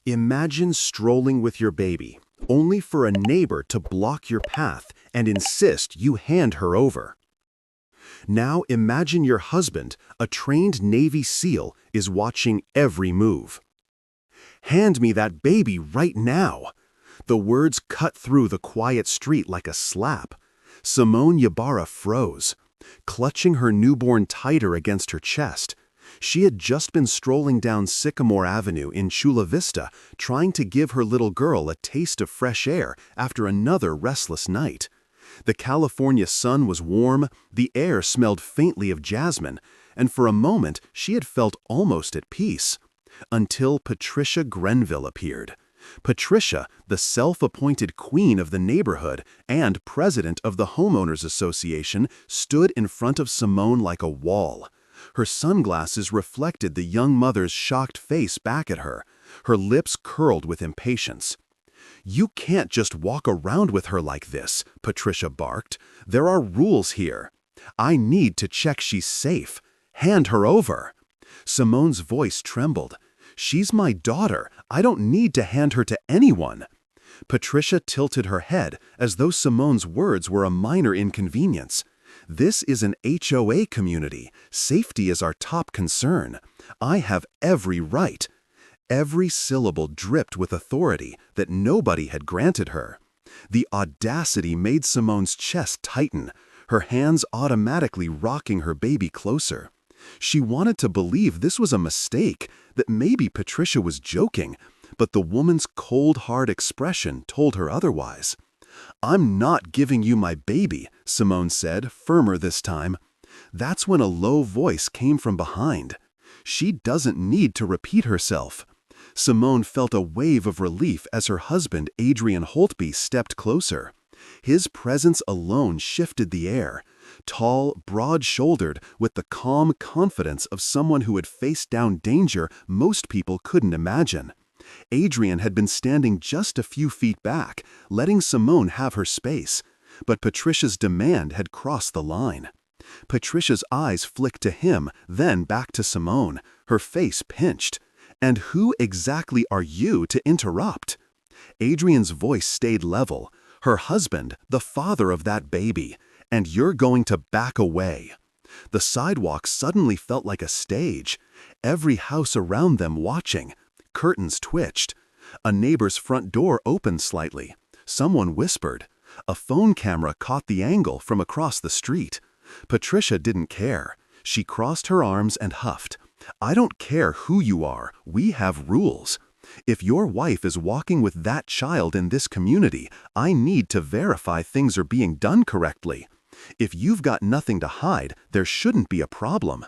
Imagine strolling with your baby, only for a neighbor to block your path and insist you hand her over. Now imagine your husband, a trained Navy SEAL, is watching every move. "Hand me that baby right now!" The words cut through the quiet street like a slap. Simone Ybarra froze, clutching her newborn tighter against her chest. She had just been strolling down Sycamore Avenue in Chula Vista, trying to give her little girl a taste of fresh air after another restless night. The California sun was warm, the air smelled faintly of jasmine, and for a moment she had felt almost at peace. Until Patricia Grenville appeared. Patricia, the self-appointed queen of the neighborhood and president of the Homeowners Association, stood in front of Simone like a wall. Her sunglasses reflected the young mother's shocked face back at her. Her lips curled with impatience. "You can't just walk around with her like this," Patricia barked. "There are rules here. I need to check she's safe. Hand her over." Simone's voice trembled. "She's my daughter. I don't need to hand her to anyone." Patricia tilted her head as though Simone's words were a minor inconvenience. "This is an HOA community. Safety is our top concern. I have every right." Every syllable dripped with authority that nobody had granted her. The audacity made Simone's chest tighten, her hands automatically rocking her baby closer. She wanted to believe this was a mistake, that maybe Patricia was joking, but the woman's cold, hard expression told her otherwise. "I'm not giving you my baby," Simone said, firmer this time. That's when a low voice came from behind. "She doesn't need to repeat herself." Simone felt a wave of relief as her husband, Adrian Holtby, stepped closer. His presence alone shifted the air. Tall, broad-shouldered, with the calm confidence of someone who had faced down danger most people couldn't imagine. Adrian had been standing just a few feet back, letting Simone have her space, but Patricia's demand had crossed the line. Patricia's eyes flicked to him, then back to Simone, her face pinched. "And who exactly are you to interrupt?" Adrian's voice stayed level. "Her husband, the father of that baby, and you're going to back away." The sidewalk suddenly felt like a stage, every house around them watching. Curtains twitched. A neighbor's front door opened slightly. Someone whispered. A phone camera caught the angle from across the street. Patricia didn't care. She crossed her arms and huffed. "I don't care who you are. We have rules. If your wife is walking with that child in this community, I need to verify things are being done correctly. If you've got nothing to hide, there shouldn't be a problem."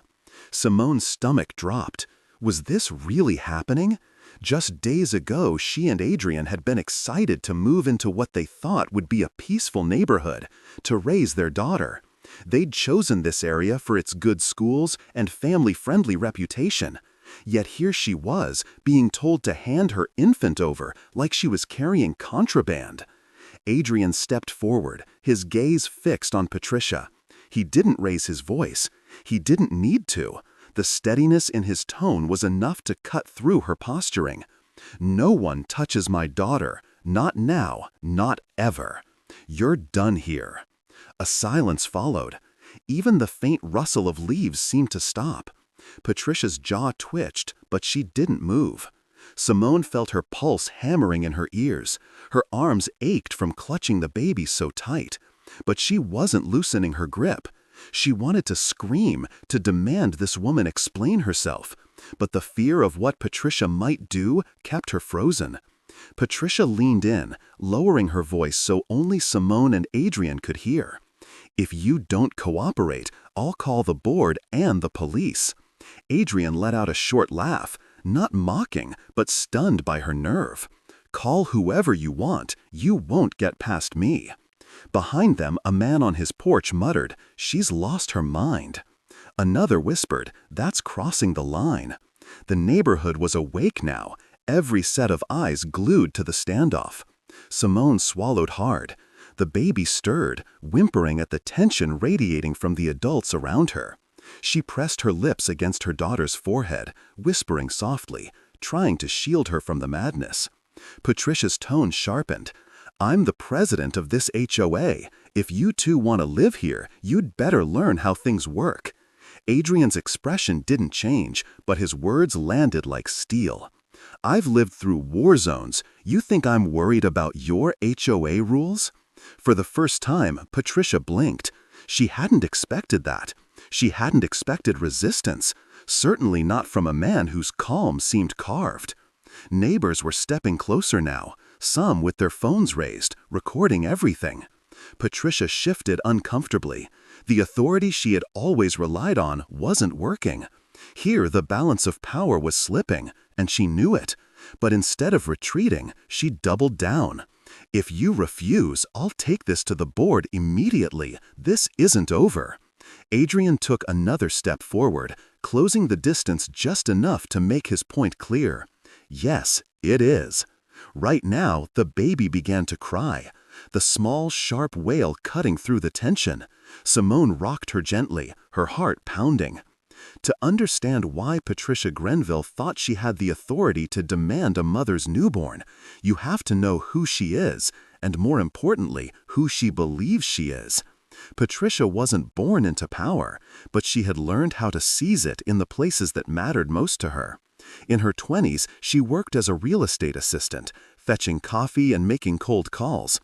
Simone's stomach dropped. Was this really happening? Just days ago, she and Adrian had been excited to move into what they thought would be a peaceful neighborhood, to raise their daughter. They'd chosen this area for its good schools and family-friendly reputation. Yet here she was, being told to hand her infant over like she was carrying contraband. Adrian stepped forward, his gaze fixed on Patricia. He didn't raise his voice. He didn't need to. The steadiness in his tone was enough to cut through her posturing. "No one touches my daughter. Not now. Not ever. You're done here." A silence followed. Even the faint rustle of leaves seemed to stop. Patricia's jaw twitched, but she didn't move. Simone felt her pulse hammering in her ears. Her arms ached from clutching the baby so tight. But she wasn't loosening her grip. She wanted to scream, to demand this woman explain herself. But the fear of what Patricia might do kept her frozen. Patricia leaned in, lowering her voice so only Simone and Adrian could hear. "If you don't cooperate, I'll call the board and the police." Adrian let out a short laugh, not mocking, but stunned by her nerve. "Call whoever you want, you won't get past me." Behind them, a man on his porch muttered, "She's lost her mind." Another whispered, "That's crossing the line." The neighborhood was awake now, every set of eyes glued to the standoff. Simone swallowed hard. The baby stirred, whimpering at the tension radiating from the adults around her. She pressed her lips against her daughter's forehead, whispering softly, trying to shield her from the madness. Patricia's tone sharpened. "I'm the president of this HOA. If you two want to live here, you'd better learn how things work." Adrian's expression didn't change, but his words landed like steel. "I've lived through war zones. You think I'm worried about your HOA rules?" For the first time, Patricia blinked. She hadn't expected that. She hadn't expected resistance, certainly not from a man whose calm seemed carved. Neighbors were stepping closer now, some with their phones raised, recording everything. Patricia shifted uncomfortably. The authority she had always relied on wasn't working. Here the balance of power was slipping, and she knew it. But instead of retreating, she doubled down. "If you refuse, I'll take this to the board immediately. This isn't over." Adrian took another step forward, closing the distance just enough to make his point clear. "Yes, it is." Right now, the baby began to cry, the small, sharp wail cutting through the tension. Simone rocked her gently, her heart pounding. To understand why Patricia Grenville thought she had the authority to demand a mother's newborn, you have to know who she is, and more importantly, who she believes she is. Patricia wasn't born into power, but she had learned how to seize it in the places that mattered most to her. In her 20s, she worked as a real estate assistant, fetching coffee and making cold calls.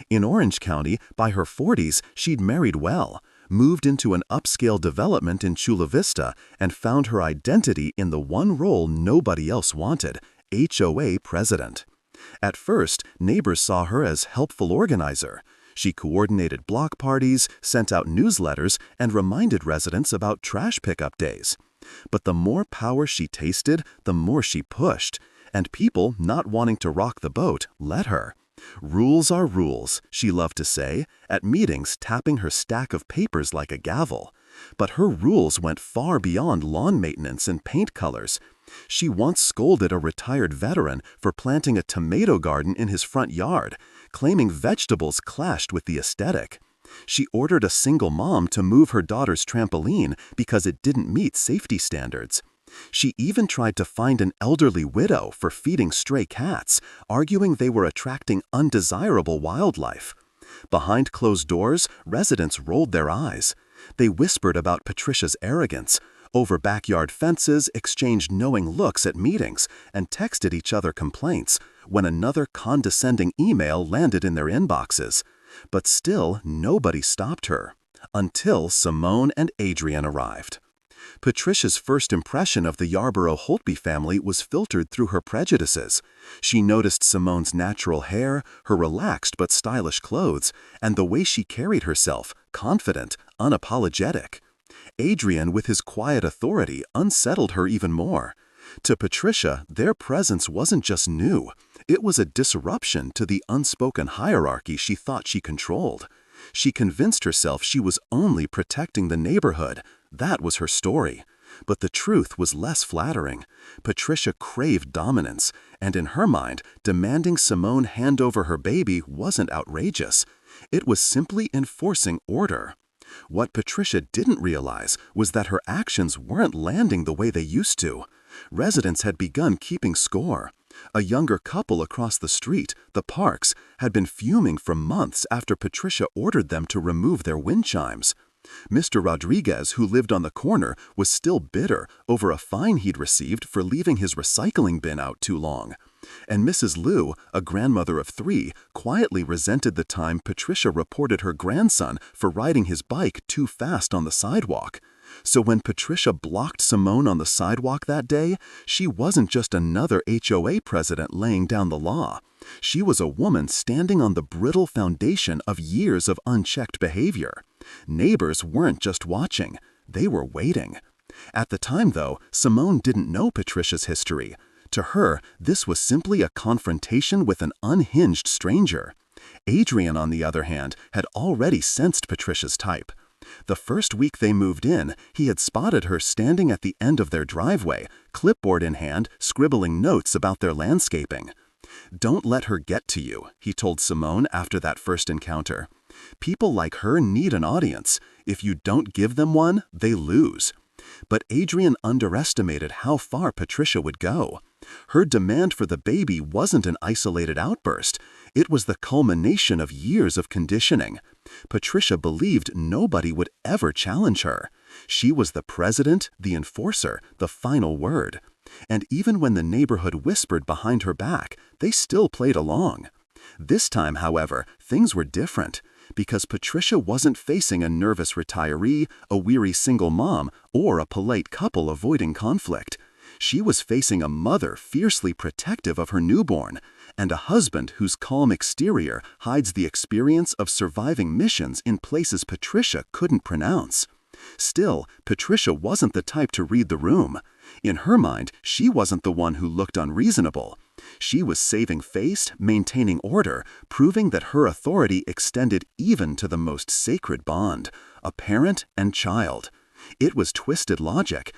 In Orange County, by her 40s, she'd married well, moved into an upscale development in Chula Vista, and found her identity in the one role nobody else wanted: HOA president. At first, neighbors saw her as helpful organizer. She coordinated block parties, sent out newsletters, and reminded residents about trash pickup days. But the more power she tasted, the more she pushed, and people, not wanting to rock the boat, let her. "Rules are rules," she loved to say, at meetings tapping her stack of papers like a gavel. But her rules went far beyond lawn maintenance and paint colors. She once scolded a retired veteran for planting a tomato garden in his front yard, claiming vegetables clashed with the aesthetic. She ordered a single mom to move her daughter's trampoline because it didn't meet safety standards. She even tried to find an elderly widow for feeding stray cats, arguing they were attracting undesirable wildlife. Behind closed doors, residents rolled their eyes. They whispered about Patricia's arrogance, over backyard fences, exchanged knowing looks at meetings, and texted each other complaints when another condescending email landed in their inboxes. But still, nobody stopped her, until Simone and Adrian arrived. Patricia's first impression of the Yarborough Holtby family was filtered through her prejudices. She noticed Simone's natural hair, her relaxed but stylish clothes, and the way she carried herself, confident, unapologetic. Adrian, with his quiet authority, unsettled her even more. To Patricia, their presence wasn't just new. It was a disruption to the unspoken hierarchy she thought she controlled. She convinced herself she was only protecting the neighborhood. That was her story. But the truth was less flattering. Patricia craved dominance, and in her mind, demanding Simone hand over her baby wasn't outrageous. It was simply enforcing order. What Patricia didn't realize was that her actions weren't landing the way they used to. Residents had begun keeping score. A younger couple across the street, the Parks, had been fuming for months after Patricia ordered them to remove their wind chimes. Mr. Rodriguez, who lived on the corner, was still bitter over a fine he'd received for leaving his recycling bin out too long. And Mrs. Liu, a grandmother of 3, quietly resented the time Patricia reported her grandson for riding his bike too fast on the sidewalk. So when Patricia blocked Simone on the sidewalk that day, she wasn't just another HOA president laying down the law. She was a woman standing on the brittle foundation of years of unchecked behavior. Neighbors weren't just watching, they were waiting. At the time, though, Simone didn't know Patricia's history. To her, this was simply a confrontation with an unhinged stranger. Adrian, on the other hand, had already sensed Patricia's type. The first week they moved in, he had spotted her standing at the end of their driveway, clipboard in hand, scribbling notes about their landscaping. "Don't let her get to you," he told Simone after that first encounter. "People like her need an audience. If you don't give them one, they lose." But Adrian underestimated how far Patricia would go. Her demand for the baby wasn't an isolated outburst. It was the culmination of years of conditioning. Patricia believed nobody would ever challenge her. She was the president, the enforcer, the final word. And even when the neighborhood whispered behind her back, they still played along. This time, however, things were different, because Patricia wasn't facing a nervous retiree, a weary single mom, or a polite couple avoiding conflict. She was facing a mother fiercely protective of her newborn, and a husband whose calm exterior hides the experience of surviving missions in places Patricia couldn't pronounce. Still, Patricia wasn't the type to read the room. In her mind, she wasn't the one who looked unreasonable. She was saving face, maintaining order, proving that her authority extended even to the most sacred bond, a parent and child. It was twisted logic,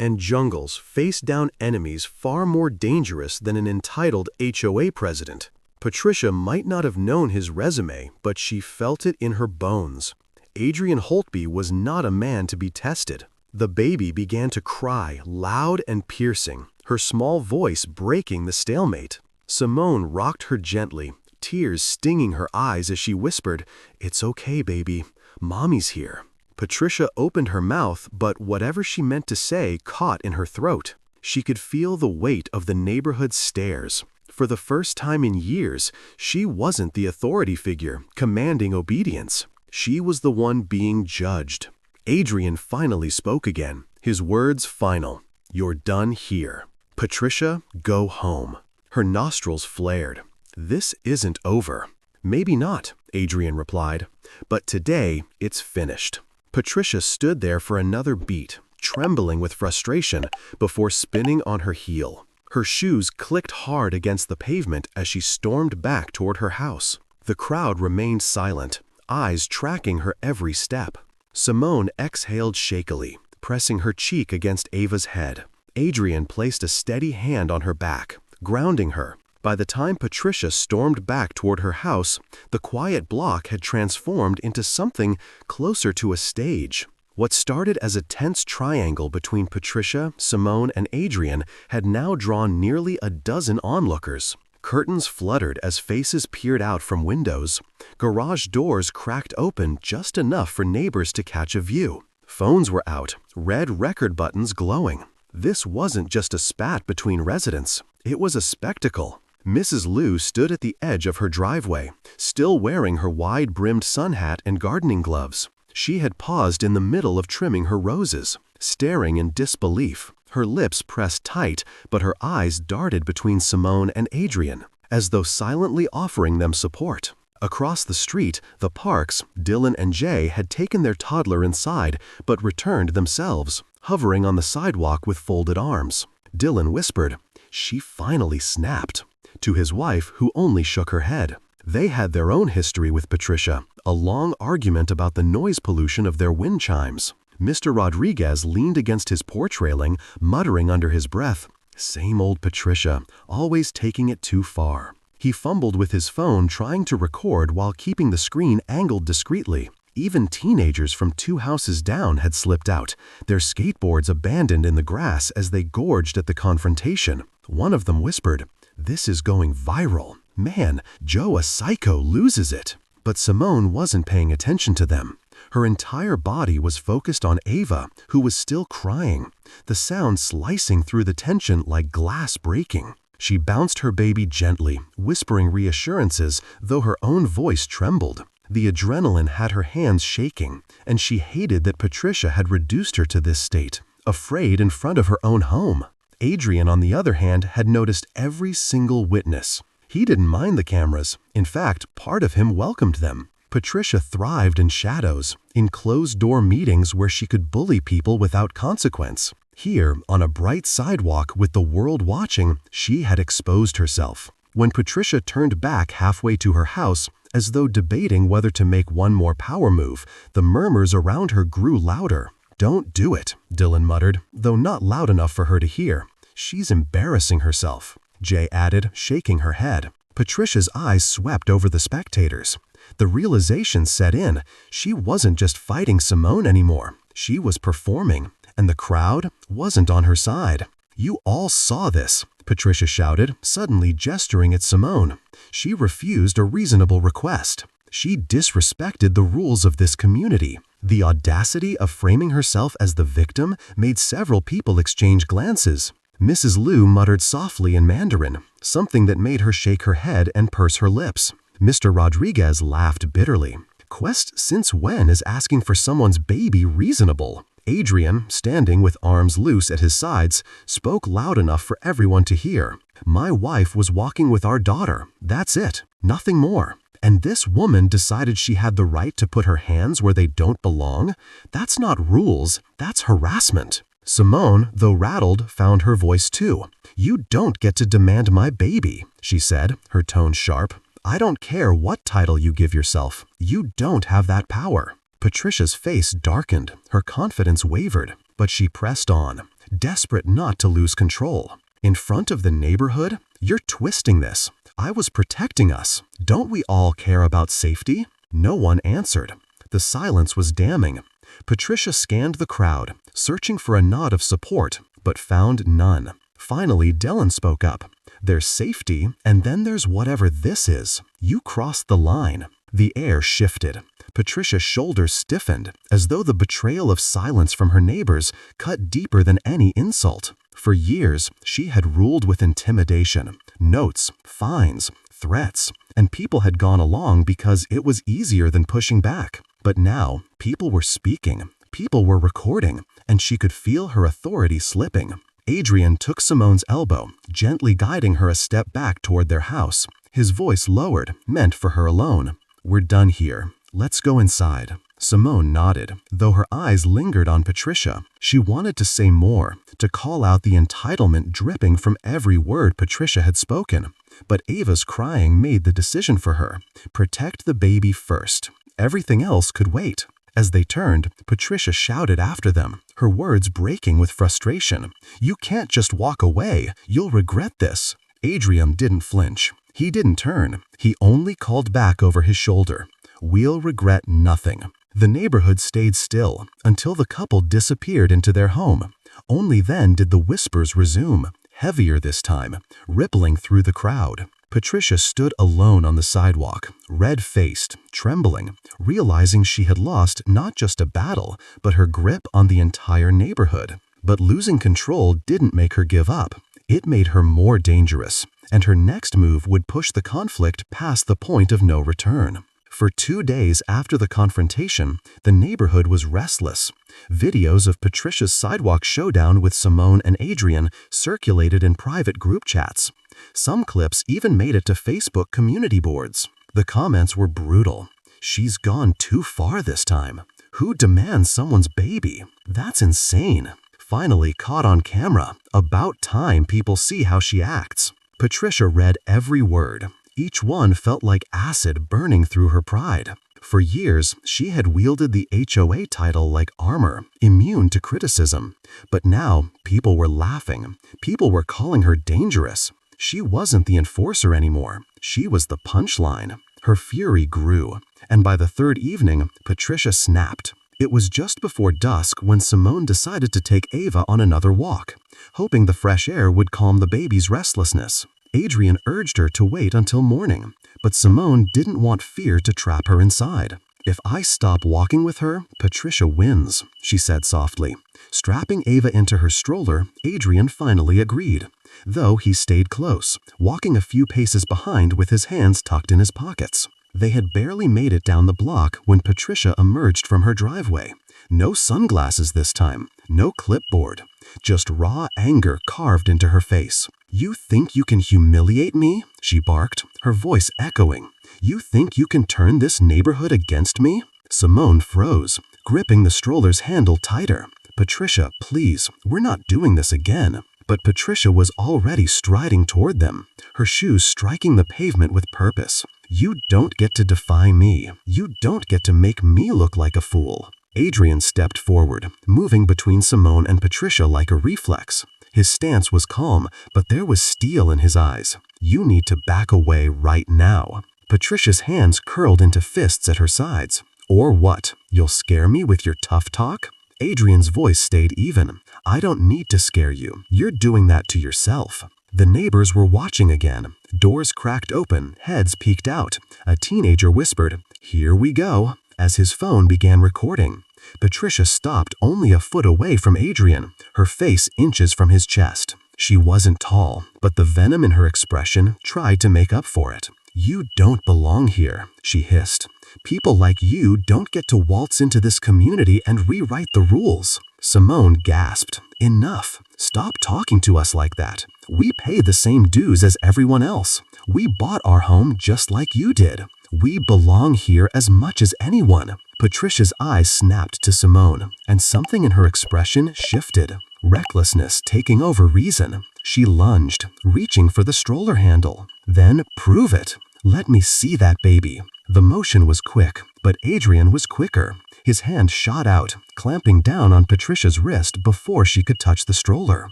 and jungles face down enemies far more dangerous than an entitled HOA president. Patricia might not have known his resume, but she felt it in her bones. Adrian Holtby was not a man to be tested. The baby began to cry, loud and piercing, her small voice breaking the stalemate. Simone rocked her gently, tears stinging her eyes as she whispered, "It's okay, baby. Mommy's here." Patricia opened her mouth, but whatever she meant to say caught in her throat. She could feel the weight of the neighborhood's stares. For the first time in years, she wasn't the authority figure, commanding obedience. She was the one being judged. Adrian finally spoke again, his words final. "You're done here. Patricia, go home." Her nostrils flared. "This isn't over." "Maybe not," Adrian replied, "but today it's finished." Patricia stood there for another beat, trembling with frustration, before spinning on her heel. Her shoes clicked hard against the pavement as she stormed back toward her house. The crowd remained silent, eyes tracking her every step. Simone exhaled shakily, pressing her cheek against Ava's head. Adrian placed a steady hand on her back, grounding her. By the time Patricia stormed back toward her house, the quiet block had transformed into something closer to a stage. What started as a tense triangle between Patricia, Simone, and Adrian had now drawn nearly a dozen onlookers. Curtains fluttered as faces peered out from windows. Garage doors cracked open just enough for neighbors to catch a view. Phones were out, red record buttons glowing. This wasn't just a spat between residents. It was a spectacle. Mrs. Liu stood at the edge of her driveway, still wearing her wide-brimmed sun hat and gardening gloves. She had paused in the middle of trimming her roses, staring in disbelief. Her lips pressed tight, but her eyes darted between Simone and Adrian, as though silently offering them support. Across the street, the Parks, Dylan and Jay had taken their toddler inside, but returned themselves, hovering on the sidewalk with folded arms. Dylan whispered, "She finally snapped," to his wife, who only shook her head. They had their own history with Patricia, a long argument about the noise pollution of their wind chimes. Mr. Rodriguez leaned against his porch railing, muttering under his breath, "Same old Patricia, always taking it too far." He fumbled with his phone, trying to record while keeping the screen angled discreetly. Even teenagers from 2 houses down had slipped out, their skateboards abandoned in the grass as they gorged at the confrontation. One of them whispered, "This is going viral. Man, Joe a psycho loses it." But Simone wasn't paying attention to them. Her entire body was focused on Ava, who was still crying, the sound slicing through the tension like glass breaking. She bounced her baby gently, whispering reassurances, though her own voice trembled. The adrenaline had her hands shaking, and she hated that Patricia had reduced her to this state, afraid in front of her own home. Adrian, on the other hand, had noticed every single witness. He didn't mind the cameras. In fact, part of him welcomed them. Patricia thrived in shadows, in closed-door meetings where she could bully people without consequence. Here, on a bright sidewalk with the world watching, she had exposed herself. When Patricia turned back halfway to her house, as though debating whether to make one more power move, the murmurs around her grew louder. "Don't do it," Dylan muttered, though not loud enough for her to hear. "She's embarrassing herself," Jay added, shaking her head. Patricia's eyes swept over the spectators. The realization set in. She wasn't just fighting Simone anymore. She was performing, and the crowd wasn't on her side. "You all saw this," Patricia shouted, suddenly gesturing at Simone. She refused a reasonable request. She disrespected the rules of this community. The audacity of framing herself as the victim made several people exchange glances. Mrs. Liu muttered softly in Mandarin, something that made her shake her head and purse her lips. Mr. Rodriguez laughed bitterly. Quest since when is asking for someone's baby reasonable? Adrian, standing with arms loose at his sides, spoke loud enough for everyone to hear. My wife was walking with our daughter. That's it. Nothing more. And this woman decided she had the right to put her hands where they don't belong? That's not rules, that's harassment. Simone, though rattled, found her voice too. You don't get to demand my baby, she said, her tone sharp. I don't care what title you give yourself. You don't have that power. Patricia's face darkened, her confidence wavered, but she pressed on, desperate not to lose control. In front of the neighborhood? You're twisting this. I was protecting us. Don't we all care about safety? No one answered. The silence was damning. Patricia scanned the crowd, searching for a nod of support, but found none. Finally, Dylan spoke up. There's safety, and then there's whatever this is. You crossed the line. The air shifted. Patricia's shoulders stiffened, as though the betrayal of silence from her neighbors cut deeper than any insult. For years, she had ruled with intimidation, notes, fines, threats, and people had gone along because it was easier than pushing back. But now, people were speaking, people were recording, and she could feel her authority slipping. Adrian took Simone's elbow, gently guiding her a step back toward their house. His voice lowered, meant for her alone. We're done here. Let's go inside. Simone nodded, though her eyes lingered on Patricia. She wanted to say more, to call out the entitlement dripping from every word Patricia had spoken. But Ava's crying made the decision for her. Protect the baby first. Everything else could wait. As they turned, Patricia shouted after them, her words breaking with frustration. You can't just walk away. You'll regret this. Adrian didn't flinch. He didn't turn. He only called back over his shoulder. We'll regret nothing. The neighborhood stayed still until the couple disappeared into their home. Only then did the whispers resume, heavier this time, rippling through the crowd. Patricia stood alone on the sidewalk, red-faced, trembling, realizing she had lost not just a battle, but her grip on the entire neighborhood. But losing control didn't make her give up. It made her more dangerous, and her next move would push the conflict past the point of no return. For 2 days after the confrontation, the neighborhood was restless. Videos of Patricia's sidewalk showdown with Simone and Adrian circulated in private group chats. Some clips even made it to Facebook community boards. The comments were brutal. She's gone too far this time. Who demands someone's baby? That's insane. Finally caught on camera. About time people see how she acts. Patricia read every word. Each one felt like acid burning through her pride. For years, she had wielded the HOA title like armor, immune to criticism. But now, people were laughing. People were calling her dangerous. She wasn't the enforcer anymore. She was the punchline. Her fury grew, and by the third evening, Patricia snapped. It was just before dusk when Simone decided to take Ava on another walk, hoping the fresh air would calm the baby's restlessness. Adrian urged her to wait until morning, but Simone didn't want fear to trap her inside. If I stop walking with her, Patricia wins, she said softly. Strapping Ava into her stroller, Adrian finally agreed, though he stayed close, walking a few paces behind with his hands tucked in his pockets. They had barely made it down the block when Patricia emerged from her driveway. No sunglasses this time, no clipboard, just raw anger carved into her face. You think you can humiliate me? She barked, her voice echoing. You think you can turn this neighborhood against me? Simone froze, gripping the stroller's handle tighter. Patricia, please, we're not doing this again. But Patricia was already striding toward them, her shoes striking the pavement with purpose. You don't get to defy me. You don't get to make me look like a fool. Adrian stepped forward, moving between Simone and Patricia like a reflex. His stance was calm, but there was steel in his eyes. You need to back away right now. Patricia's hands curled into fists at her sides. Or what? You'll scare me with your tough talk? Adrian's voice stayed even. I don't need to scare you. You're doing that to yourself. The neighbors were watching again. Doors cracked open, heads peeked out. A teenager whispered, "Here we go," as his phone began recording. Patricia stopped only a foot away from Adrian, her face inches from his chest. She wasn't tall, but the venom in her expression tried to make up for it. "You don't belong here," she hissed. "People like you don't get to waltz into this community and rewrite the rules." Simone gasped. "Enough. Stop talking to us like that. We pay the same dues as everyone else. We bought our home just like you did. We belong here as much as anyone." Patricia's eyes snapped to Simone, and something in her expression shifted. Recklessness taking over reason. She lunged, reaching for the stroller handle. "Then prove it. Let me see that baby." The motion was quick, but Adrian was quicker. His hand shot out, clamping down on Patricia's wrist before she could touch the stroller.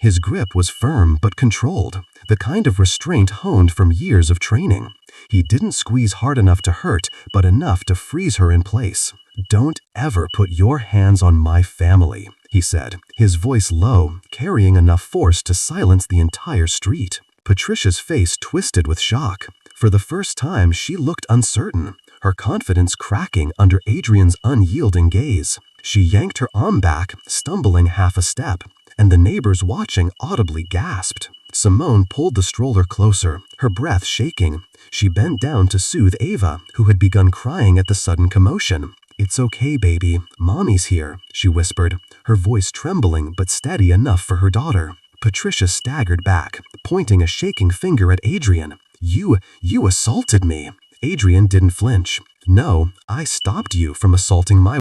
His grip was firm but controlled, the kind of restraint honed from years of training. He didn't squeeze hard enough to hurt, but enough to freeze her in place. "Don't ever put your hands on my family," he said, his voice low, carrying enough force to silence the entire street. Patricia's face twisted with shock. For the first time, she looked uncertain, her confidence cracking under Adrian's unyielding gaze. She yanked her arm back, stumbling half a step, and the neighbors watching audibly gasped. Simone pulled the stroller closer, her breath shaking. She bent down to soothe Ava, who had begun crying at the sudden commotion. "It's okay, baby. Mommy's here," she whispered, her voice trembling but steady enough for her daughter. Patricia staggered back, pointing a shaking finger at Adrian. You assaulted me." Adrian didn't flinch. "No, I stopped you from assaulting my